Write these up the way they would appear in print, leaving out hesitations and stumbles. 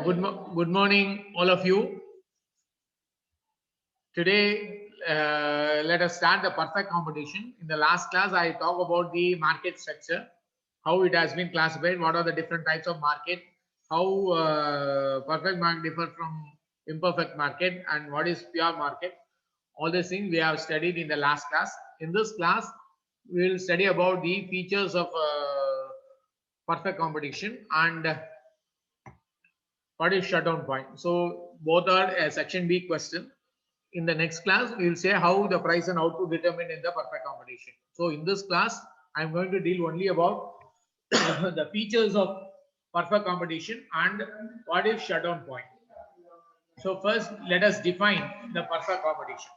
Good morning, all of you. Today, let us start the perfect competition. In the last class, I talked about the market structure, how it has been classified, what are the different types of market, how perfect market differ from imperfect market, and what is pure market. All these things we have studied in the last class. In this class, we will study about the features of perfect competition and what is shutdown point. So both are a section B question. In the next class, we will say how the price and output determined in the perfect competition. So in this class, I am going to deal only about the features of perfect competition and what is shutdown point. So first, let us define the perfect competition.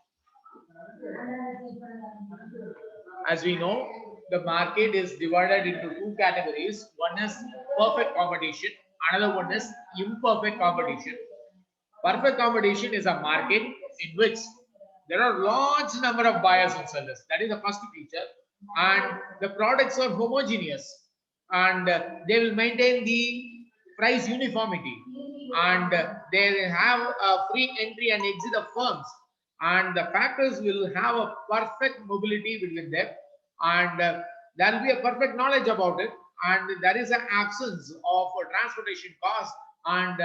As we know, the market is divided into two categories. One is perfect competition, another one is imperfect competition. Perfect competition is a market in which there are large number of buyers and sellers. That is the first feature. And the products are homogeneous and they will maintain the price uniformity and they have a free entry and exit of firms, and the factors will have a perfect mobility between them, and there will be a perfect knowledge about it, and there is an absence of transportation cost, and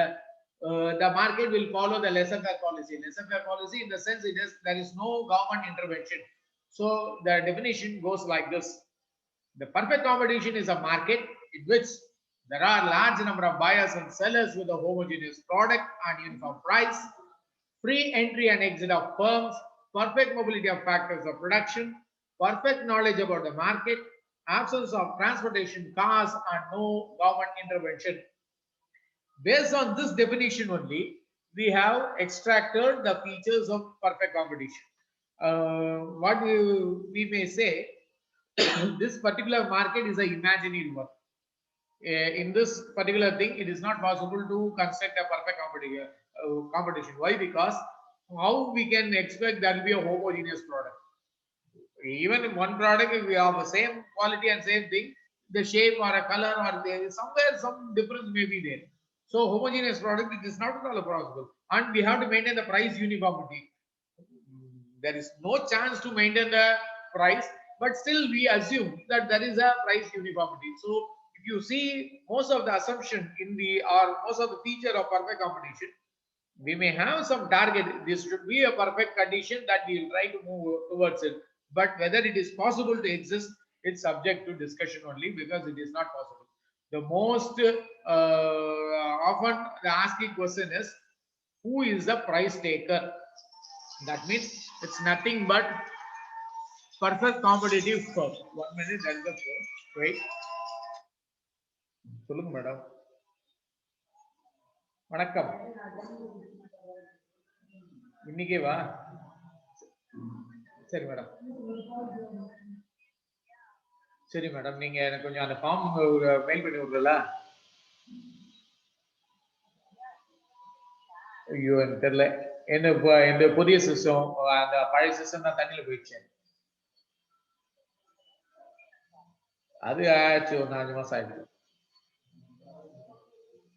the market will follow the laissez-faire policy. Laissez-faire policy in the sense there is no government intervention. So the definition goes like this. The perfect competition is a market in which there are large number of buyers and sellers with a homogeneous product and uniform price, free entry and exit of firms, perfect mobility of factors of production, perfect knowledge about the market, absence of transportation costs, and no government intervention. Based on this definition only, we have extracted the features of perfect competition. What we may say, this particular market is an imaginary one. In this particular thing, it is not possible to construct a perfect competition. Why? Because how we can expect there will be a homogeneous product? Even in one product, if we have the same quality and same thing, the shape or a color or there is somewhere some difference may be there. So homogeneous product, it is not at all possible, and we have to maintain the price uniformity. There is no chance to maintain the price, but still we assume that there is a price uniformity. So if you see most of the assumption in the or most of the feature of perfect competition, we may have some target. This should be a perfect condition that we will try to move towards it. But whether it is possible to exist, it's subject to discussion only, because it is not possible. The most often the asking question is, who is the price taker? That means it's nothing but perfect competitive firm. 1 minute, that's the firm. Wait. சொல்லுங்க madam. வணக்கம். இன்னைக்கே வா. சரி madam. சரி madam, நீங்க எனக்கு கொஞ்சம் அந்த ஃபார்ம் மெயில் பண்ணி விடுறல. ஐயோ எனக்கு தெரியல. என்ன புதிய சிஸ்டம், அந்த பழைய சிஸ்டம் தான் தண்ணியில போயிடுச்சு. அது ஆச்சு ஒரு 4 மாசம் ஆயிடுச்சு.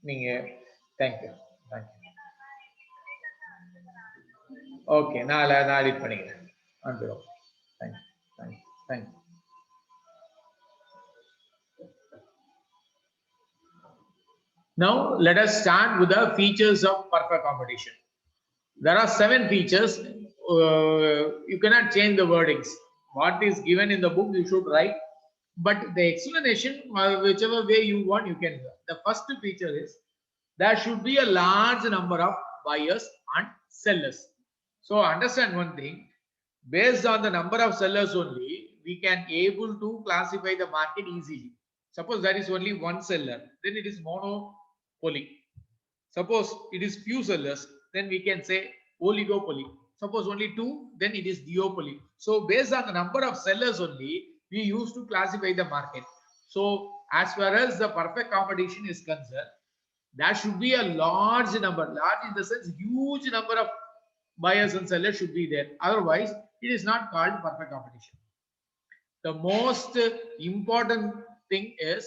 நீங்க தேங்க்யூ. ஓகே, நான் எடிட் பண்ணிக்கிறேன். அனுப்பிடுவோம். Thank you. Now let us start with the features of perfect competition. There are 7 features. You cannot change the wordings. What is given in the book you should write, but the explanation, whichever way you want, you can. The first feature is there should be a large number of buyers and sellers. So understand one thing, based on the number of sellers only, we can able to classify the market easily. Suppose there is only one seller, then it is monopoly. Suppose it is few sellers, then we can say oligopoly. Suppose only 2, then it is duopoly. So based on the number of sellers only, we used to classify the market. So as far as the perfect competition is concerned, there should be a large number, large in the sense huge number of buyers and sellers should be there. Otherwise, it is not called perfect competition. The most important thing is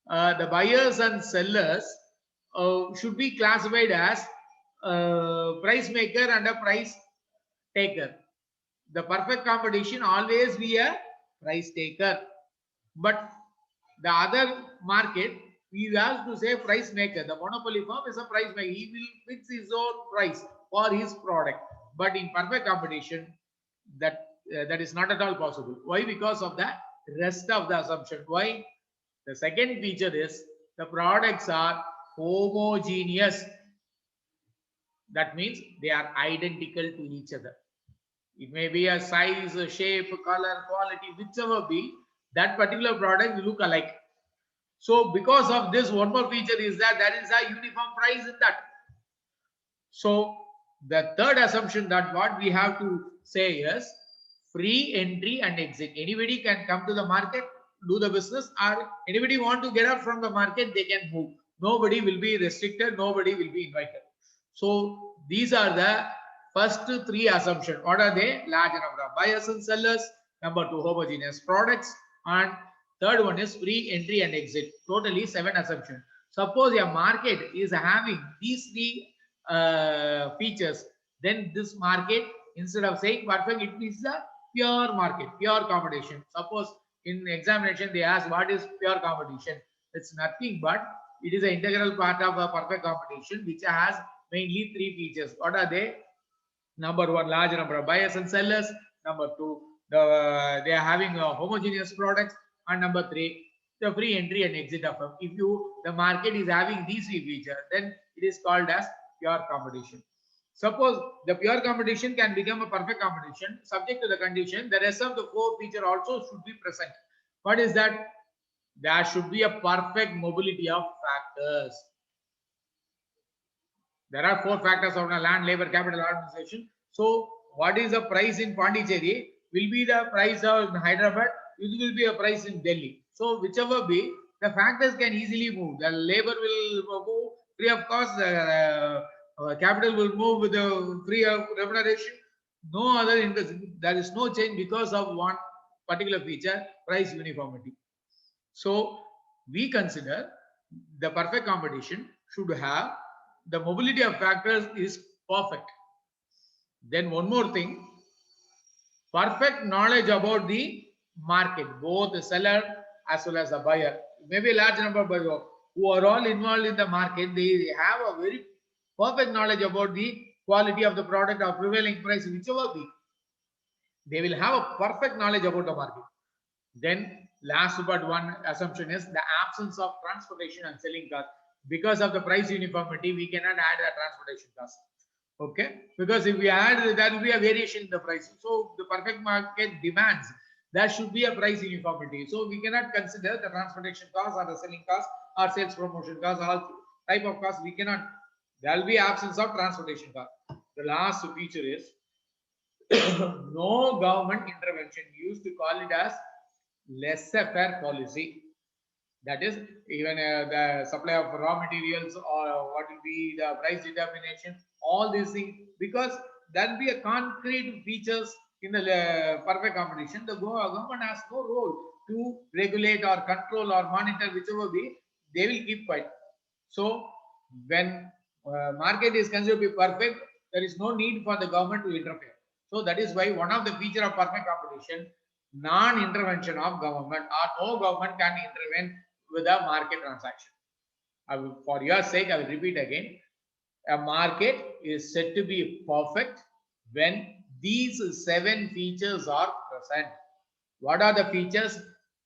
the buyers and sellers should be classified as price maker and a price taker. The perfect competition always be a price taker, but the other market we have to say price maker. The monopoly firm is a price maker. He will fix his own price for his product. But in perfect competition, that is not at all possible. Why? Because of the rest of the assumption. Why? The second feature is the products are homogeneous. That means they are identical to each other. It may be a size, a shape, a color, quality, whichever be, that particular product will look alike. So because of this, one more feature is that there is a uniform price in that. So the third assumption that what we have to say is free entry and exit. Anybody can come to the market, do the business, or anybody want to get out from the market, they can move. Nobody will be restricted, nobody will be invited. So these are the first three assumptions. What are they? Large number of buyers and sellers. Number two, homogeneous products. And third one is free entry and exit. Totally 7 assumptions. Suppose a market is having these three features, then this market, instead of saying perfect, it is a pure market, pure competition. Suppose in examination they ask what is pure competition. It's nothing but it is an integral part of a perfect competition which has mainly 3 features. What are they? Number one, large number of buyers and sellers. Number two, they are having homogeneous products. And number three, the free entry and exit of them. If the market is having these three features, then it is called as pure competition. Suppose the pure competition can become a perfect competition subject to the condition the rest of the 4 feature also should be present. What is that? There should be a perfect mobility of factors. There are 4 factors of the land, labor, capital, organization. So, what is the price in Pondicherry will be the price of Hyderabad. It will be a price in Delhi. So, whichever be, the factors can easily move. The labor will move free of cost. Capital will move with the free of remuneration. No other interest. There is no change because of one particular feature, price uniformity. So, we consider the perfect competition should have the mobility of factors is perfect. Then one more thing, perfect knowledge about the market, both the seller as well as the buyer. Maybe a large number of buyers who are all involved in the market, they have a very perfect knowledge about the quality of the product or prevailing price, whichever be. They will have a perfect knowledge about the market. Then last but one assumption is the absence of transportation and selling cost. Because of the price uniformity, we cannot add a transportation cost. Okay, because if we add, there will be a variation in the price. So the perfect market demands there should be a price uniformity. So we cannot consider the transportation cost or the selling cost or sales promotion cost, all type of cost. We cannot. There will be absence of transportation cost. The last feature is no government intervention. We used to call it as laissez-faire policy. That is, even the supply of raw materials or what will be the price determination, all these things, because that will be a concrete features in the perfect competition. The government has no role to regulate or control or monitor, whichever be, they will keep quiet. So when market is considered to be perfect, there is no need for the government to interfere. So that is why one of the feature of perfect competition, non-intervention of government, or no government can intervene with a market transaction. For your sake, I will repeat again. A market is said to be perfect when these 7 features are present. What are the features?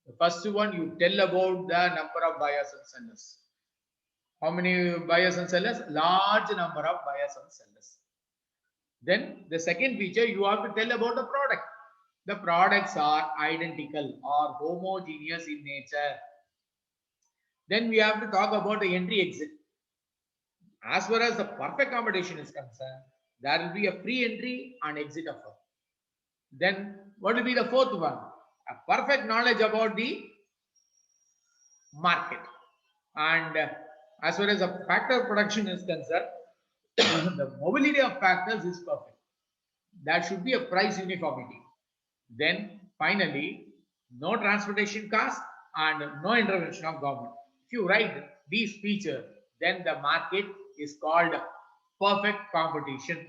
The first one, you tell about the number of buyers and sellers. How many buyers and sellers? Large number of buyers and sellers. Then the second feature, you have to tell about the product. The products are identical or homogeneous in nature. Then we have to talk about the entry exit. As far as the perfect competition is concerned, there will be a free entry and exit offer. Then what will be the fourth one? A perfect knowledge about the market. And as far as the factor production is concerned, the mobility of factors is perfect. That should be a price uniformity. Then finally, no transportation cost and no intervention of government. If you write these features, then the market is called perfect competition.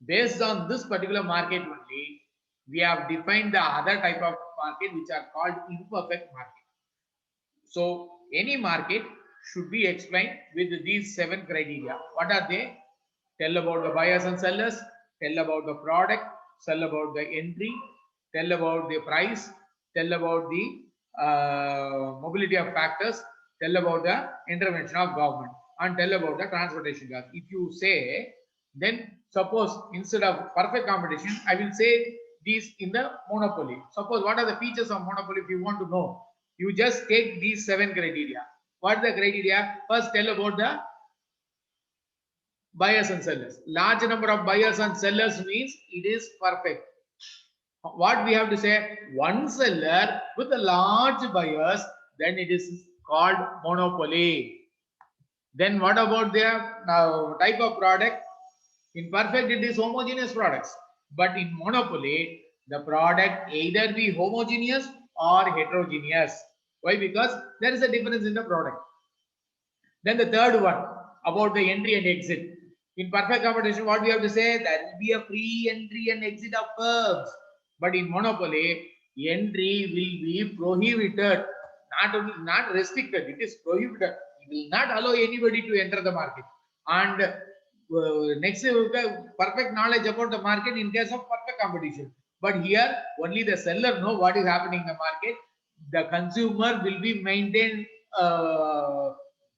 Based on this particular market only, we have defined the other type of market which are called imperfect market. So any market should be explained with these 7 criteria. What are they? Tell about the buyers and sellers, tell about the product, tell about the entry, tell about the price, tell about the mobility of factors, tell about the intervention of government, and tell about the transportation cost. If you say, then suppose instead of perfect competition, I will say these in the monopoly. Suppose what are the features of monopoly if you want to know? You just take these 7 criteria. What are the criteria? First, tell about the buyers and sellers. Large number of buyers and sellers means it is perfect. What we have to say? One seller with a large buyers, then it is called monopoly. Then what about their type of product? In perfect, it is homogeneous products. But in monopoly, the product either be homogeneous or heterogeneous. Why? Because there is a difference in the product. Then the third one about the entry and exit. In perfect competition, what we have to say? There will be a free entry and exit of firms. But in monopoly, entry will be prohibited, not restricted. It is prohibited. It will not allow anybody to enter the market. And next, perfect knowledge about the market in case of perfect competition. But here, only the seller know what is happening in the market. The consumer will be maintained.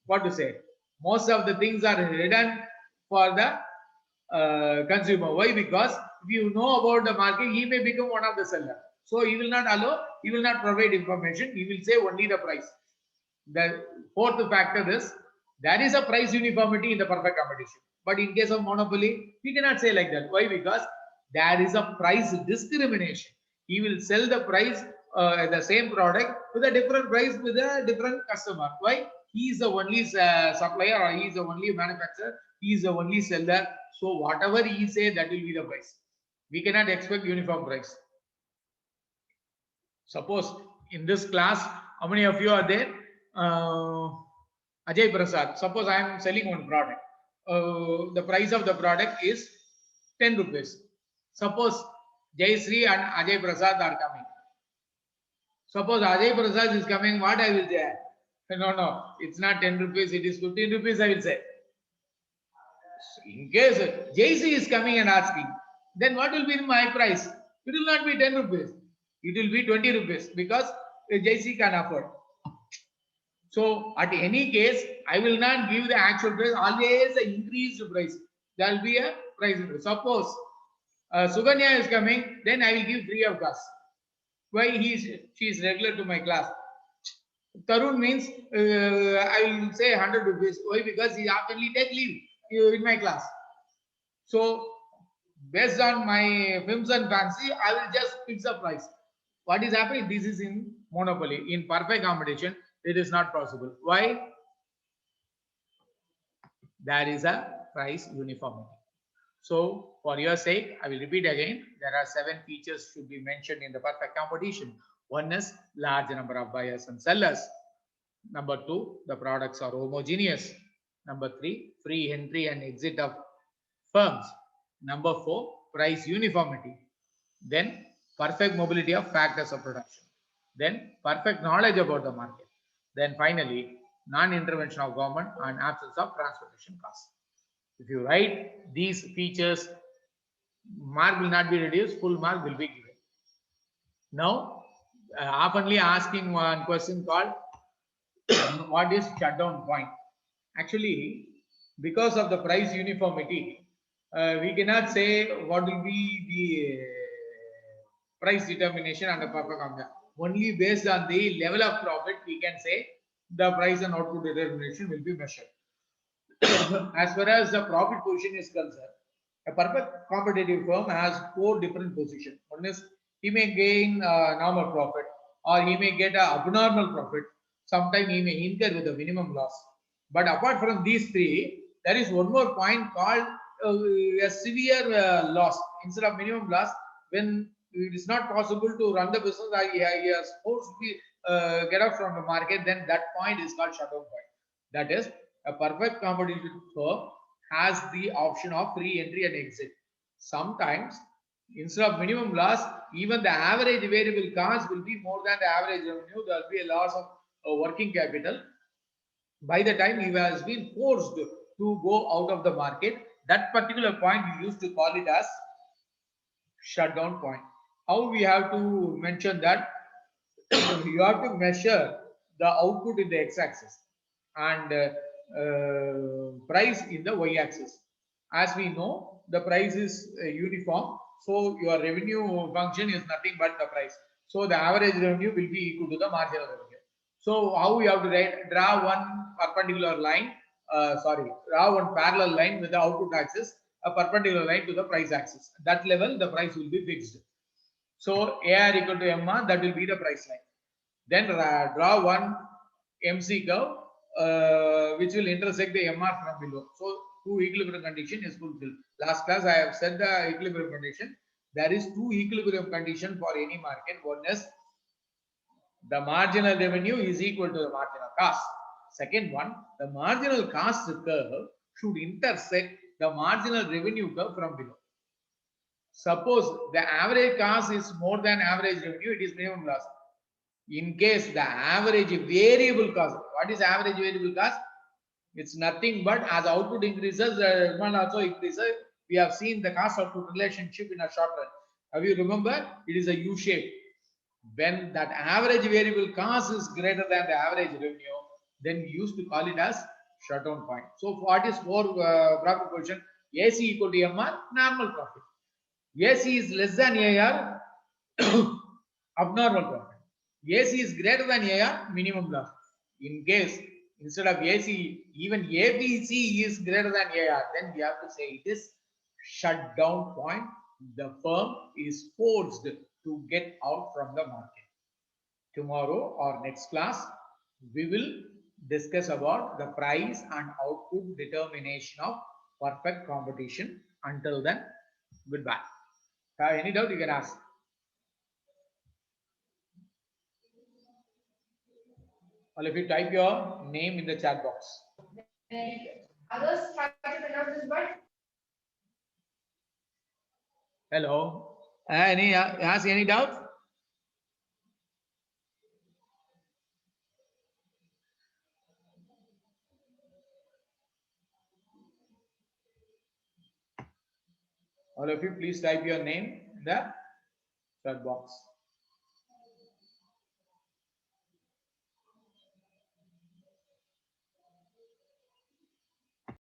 What to say? Most of the things are hidden for the consumer. Why? Because if you know about the market, he may become one of the seller. So he will not allow, he will not provide information. He will say only the price. The fourth factor is there is a price uniformity in the perfect competition. But in case of monopoly, we cannot say like that. Why? Because there is a price discrimination. He will sell the price the same product with a different price with a different customer. Why? He is the only supplier or he is the only manufacturer. He is the only seller. So whatever he say, that will be the price. We cannot expect uniform price. Suppose in this class, how many of you are there? Ajay Prasad. Suppose I am selling one product. The price of the product is 10 rupees. Suppose Jay Sri and Ajay Prasad are coming. Suppose Ajay Prasad is coming, what I will say? No, it's not 10 rupees, it is 15 rupees, I will say. In case Jay Sri is coming and asking, then what will be my price? It will not be 10 rupees. It will be 20 rupees because Jay Sri can afford. So at any case, I will not give the actual price, always the increased price. There will be a price increase. Suppose Suganya is coming, then I will give free of cost. Why? She is regular to my class. Tarun means I will say 100 rupees. Why? Because he actually take leave in my class. So based on my whims and fancy, I will just fix the price. What is happening? This is in monopoly. In perfect competition, it is not possible. Why? There is a price uniformity. So for your sake, I will repeat again. There are 7 features should be mentioned in the perfect competition. One is large number of buyers and sellers. Number 2, the products are homogeneous. Number 3, free entry and exit of firms. Number 4, price uniformity. Then perfect mobility of factors of production. Then perfect knowledge about the market. Then finally, non-intervention of government and absence of transportation costs. If you write these features, mark will not be reduced, full mark will be given. Now, oftenly asking one question called what is shutdown point? Actually, because of the price uniformity, we cannot say what will be the price determination under perfect competition. Only based on the level of profit, we can say the price and output determination will be measured. As far as the profit position is concerned, a perfect competitive firm has 4 different positions. One is he may gain normal profit, or he may get an abnormal profit. Sometimes he may incur with a minimum loss. But apart from these 3, there is one more point called a severe loss. Instead of minimum loss, when it is not possible to run the business, he has get out from the market, then that point is called shutdown point. That is, a perfect competition firm has the option of free entry and exit. Sometimes, instead of minimum loss, even the average variable cost will be more than the average revenue. There will be a loss of working capital. By the time he has been forced to go out of the market, that particular point we used to call it as shutdown point. How we have to mention that? You have to measure the output in the x-axis and price in the y-axis. As we know, the price is uniform, so your revenue function is nothing but the price. So the average revenue will be equal to the marginal revenue. So how we have to draw one perpendicular line, draw one parallel line with the output axis, a perpendicular line to the price axis. At that level, the price will be fixed. So AR equal to MR, that will be the price line. Then draw one MC curve which will intersect the MR from below. So two equilibrium condition is fulfilled. Last class I have said the equilibrium condition. There is two equilibrium condition for any market. One is the marginal revenue is equal to the marginal cost. Second one, the marginal cost curve should intersect the marginal revenue curve from below. Suppose the average cost is more than average revenue, it is minimum loss. In case the average variable cost, what is average variable cost? It's nothing but as output increases, the demand also increases. We have seen the cost output relationship in a short run. Have you remember? It is a U shape. When that average variable cost is greater than the average revenue, then we used to call it as shutdown point. So what is for profit position? AC equal to MR, normal profit. AC is less than AR, abnormal profit. AC is greater than AR, minimum loss. In case instead of AC, even ABC is greater than AR, then we have to say it is shutdown point. The firm is forced to get out from the market. Tomorrow or next class, we will discuss about the price and output determination of perfect competition. Until then, goodbye. Have any doubt you can ask. Or if you type your name in the chat box. Others try to find out this word. Hello. Any ask any doubt? All of you, please type your name in the chat box.